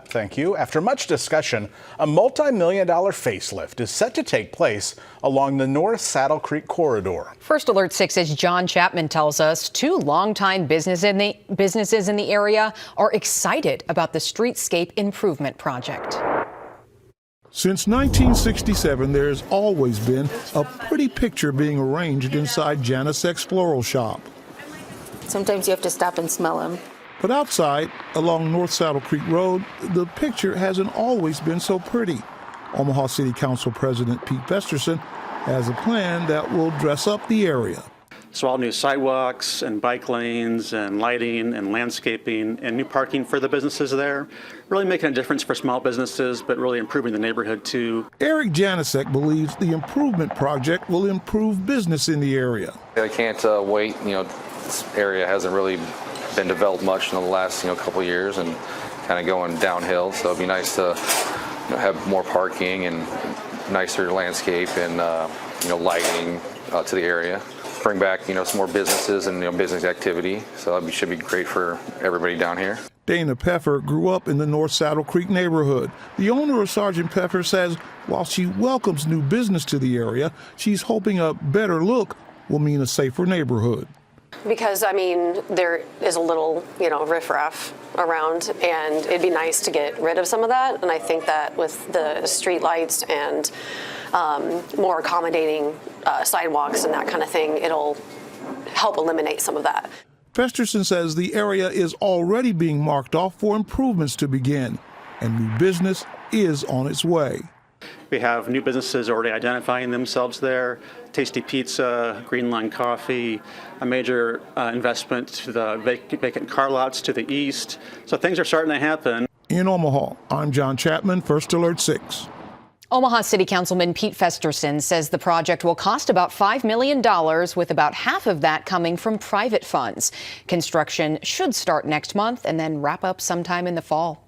Thank you. After much discussion, a multi-million-dollar facelift is set to take place along the North Saddle Creek corridor. First Alert 6's John Chapman tells us two longtime businesses in the area are excited about the streetscape improvement project. Since 1967, there's always been a pretty picture being arranged inside Janicek's floral shop. Sometimes you have to stop and smell them. But outside, along North Saddle Creek Road, the picture hasn't always been so pretty. Omaha City Council President Pete Festerson has a plan that will dress up the area. So all new sidewalks and bike lanes and lighting and landscaping and new parking for the businesses there. Really making a difference for small businesses, but really improving the neighborhood too. Eric Janicek believes the improvement project will improve business in the area. I can't wait. This area hasn't really been developed much in the last couple of years and kind of going downhill. So it'd be nice to have more parking and nicer landscape and lighting to the area. Bring back some more businesses and business activity. So that should be great for everybody down here. Dana Peffer grew up in the North Saddle Creek neighborhood. The owner of Sergeant Peffer says while she welcomes new business to the area, she's hoping a better look will mean a safer neighborhood. Because, there is a little, riffraff around, and it'd be nice to get rid of some of that. And I think that with the street lights and more accommodating sidewalks and that kind of thing, it'll help eliminate some of that. Festerson says the area is already being marked off for improvements to begin, and new business is on its way. We have new businesses already identifying themselves there. Tasty Pizza, Green Line Coffee, a major investment to the vacant car lots to the east. So things are starting to happen. In Omaha, I'm John Chapman, First Alert 6. Omaha City Councilman Pete Festerson says the project will cost about $5 million, with about half of that coming from private funds. Construction should start next month and then wrap up sometime in the fall.